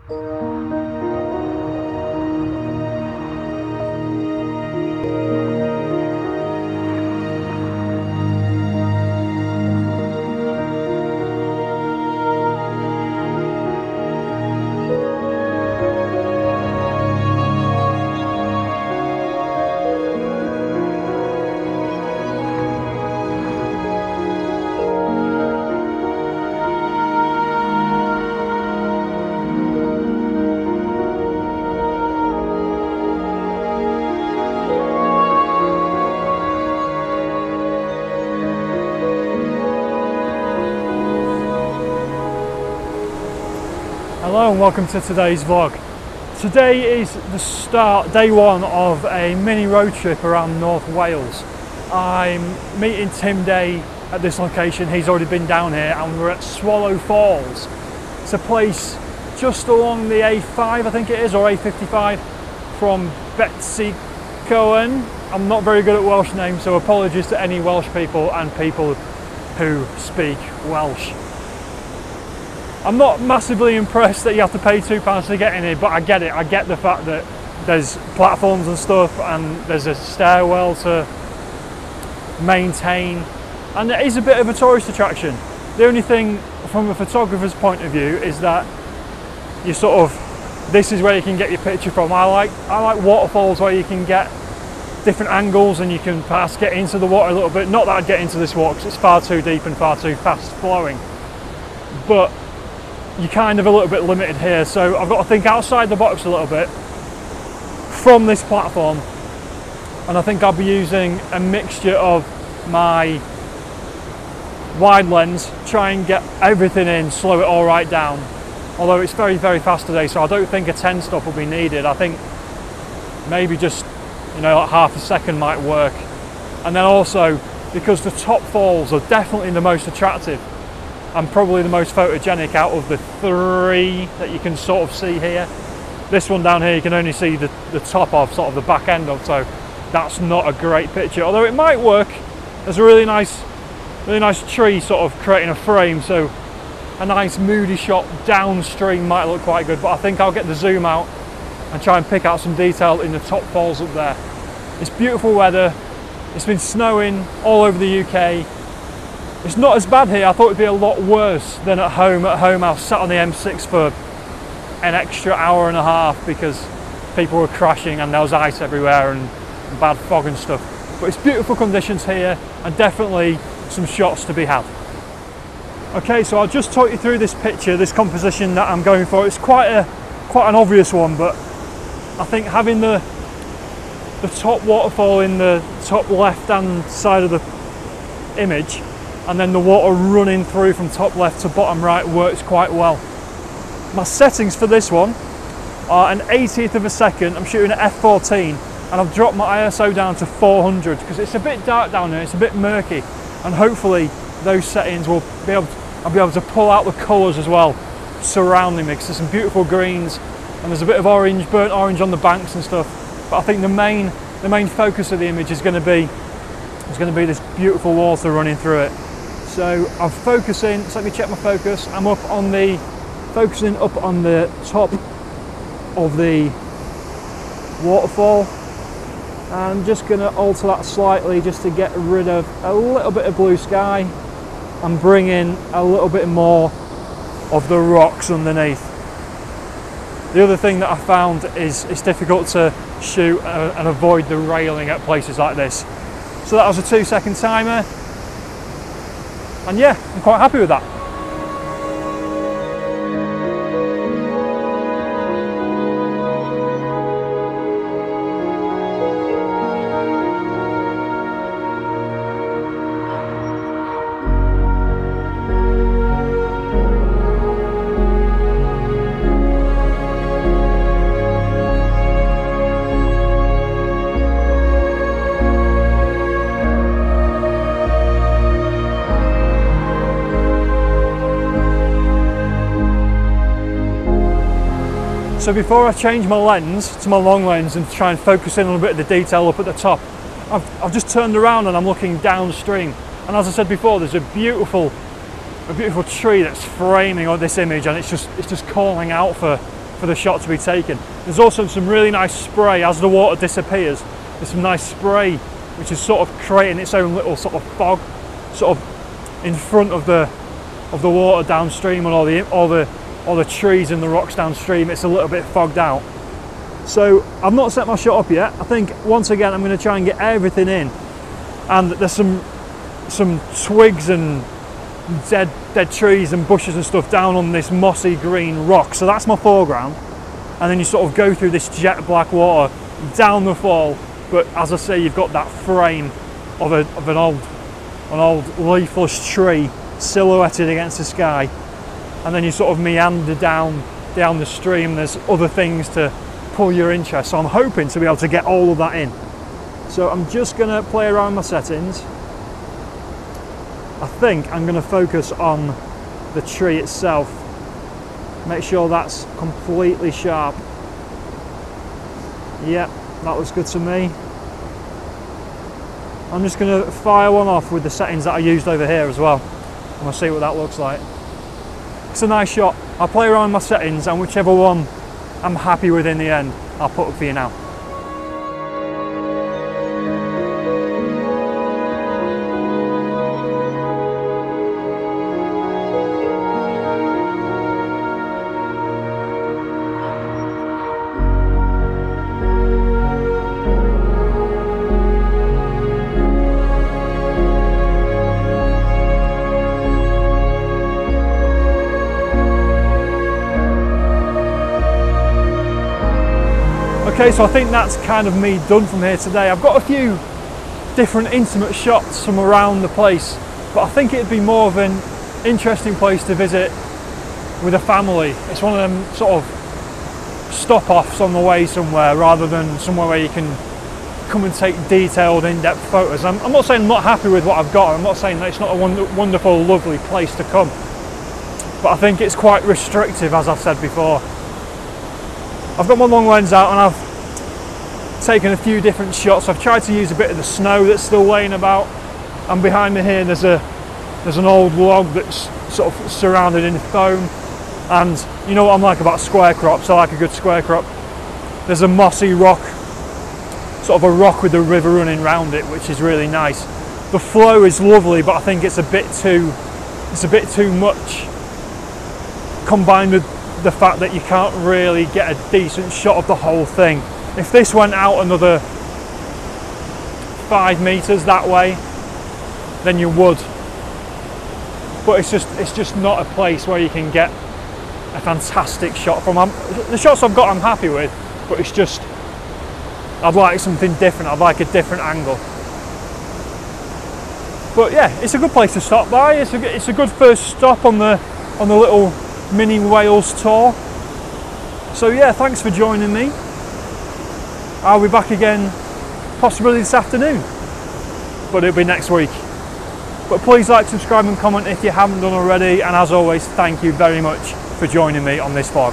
Hello and welcome to today's vlog. Today is the start, day one of a mini road trip around North Wales. I'm meeting Tim Day at this location. He's already been down here and we're at Swallow Falls. It's a place just along the A5 I think it is, or A55 from Betws-y-Coed. I'm not very good at Welsh names, so apologies to any Welsh people and people who speak Welsh. I'm not massively impressed that you have to pay £2 to get in here, but I get it. I get the fact that there's platforms and stuff and there's a stairwell to maintain, and it is a bit of a tourist attraction. The only thing from a photographer's point of view is that you sort of, this is where you can get your picture from. I like waterfalls where you can get different angles and you can perhaps get into the water a little bit. Not that I'd get into this water because it's far too deep and far too fast flowing, but you're kind of a little bit limited here, so I've got to think outside the box a little bit from this platform, and I think I'll be using a mixture of my wide lens, try and get everything in, slow it all right down, although it's very fast today, so I don't think a 10 stop will be needed. I think maybe just, you know, like half a second might work. And then also, because the top falls are definitely the most attractive and probably the most photogenic out of the three that you can sort of see here. This one down here you can only see the top of, sort of the back end of, so that's not a great picture, although it might work. There's a really nice tree sort of creating a frame, so a nice moody shot downstream might look quite good, but I think I'll get the zoom out and try and pick out some detail in the top falls up there. It's beautiful weather, it's been snowing all over the UK. It's not as bad here. I thought it'd be a lot worse than at home. At home I was sat on the M6 for an extra hour and a half because people were crashing and there was ice everywhere and bad fog and stuff. But it's beautiful conditions here and definitely some shots to be had. Okay, so I'll just talk you through this picture, this composition that I'm going for. It's quite an obvious one, but I think having the top waterfall in the top left hand side of the image and then the water running through from top left to bottom right works quite well. My settings for this one are an 80th of a second. I'm shooting at f14 and I've dropped my ISO down to 400 because it's a bit dark down here, it's a bit murky, and hopefully those settings will be able to, I'll be able to pull out the colours as well surrounding me, because there's some beautiful greens and there's a bit of orange, burnt orange on the banks and stuff. But I think the main focus of the image is going to be this beautiful water running through it. So I'm focusing, so let me check my focus. I'm focusing up on the top of the waterfall. I'm just going to alter that slightly just to get rid of a little bit of blue sky and bring in a little bit more of the rocks underneath. The other thing that I found is it's difficult to shoot and avoid the railing at places like this. So that was a 2-second timer. And yeah, I'm quite happy with that. So before I change my lens to my long lens and try and focus in on a bit of the detail up at the top, I've just turned around and I'm looking downstream. And as I said before, there's a beautiful tree that's framing on this image, and it's just calling out for for the shot to be taken. There's also some really nice spray as the water disappears. There's some nice spray which is sort of creating its own little sort of fog, sort of in front of the water downstream, and all the trees and the rocks downstream. It's a little bit fogged out. So I've not set my shot up yet. I think once again I'm going to try and get everything in, and there's some twigs and dead trees and bushes and stuff down on this mossy green rock. So that's my foreground, and then you sort of go through this jet black water down the fall. But as I say, you've got that frame of an old leafless tree silhouetted against the sky, and then you sort of meander down the stream. There's other things to pull your interest, so I'm hoping to be able to get all of that in. So I'm just going to play around with my settings. I think I'm going to focus on the tree itself, make sure that's completely sharp. Yep, that looks good to me. I'm just going to fire one off with the settings that I used over here as well, and we'll see what that looks like. It's a nice shot. I'll play around with my settings, and whichever one I'm happy with in the end, I'll put up for you now. Okay, so I think that's kind of me done from here today. I've got a few different intimate shots from around the place, but I think it'd be more of an interesting place to visit with a family. It's one of them sort of stop-offs on the way somewhere, rather than somewhere where you can come and take detailed, in-depth photos. I'm not saying I'm not happy with what I've got. I'm not saying that it's not a wonderful, lovely place to come, but I think it's quite restrictive, as I've said before. I've got my long lens out and I've taken a few different shots. I've tried to use a bit of the snow that's still laying about, and behind me here there's an old log that's sort of surrounded in foam. And you know what I'm like about square crops, I like a good square crop. There's a mossy rock, sort of a rock with a river running round it, which is really nice. The flow is lovely, but I think it's a bit too much, combined with the fact that you can't really get a decent shot of the whole thing. If this went out another 5 meters that way, then you would, but it's just not a place where you can get a fantastic shot from. The shots I've got I'm happy with, but it's just, I'd like something different. I'd like a different angle. But yeah, it's a good place to stop by. It's a good first stop on the little mini Wales tour. So yeah, thanks for joining me. I'll be back again possibly this afternoon, but it'll be next week. But please like, subscribe and comment if you haven't done already, and as always, thank you very much for joining me on this vlog.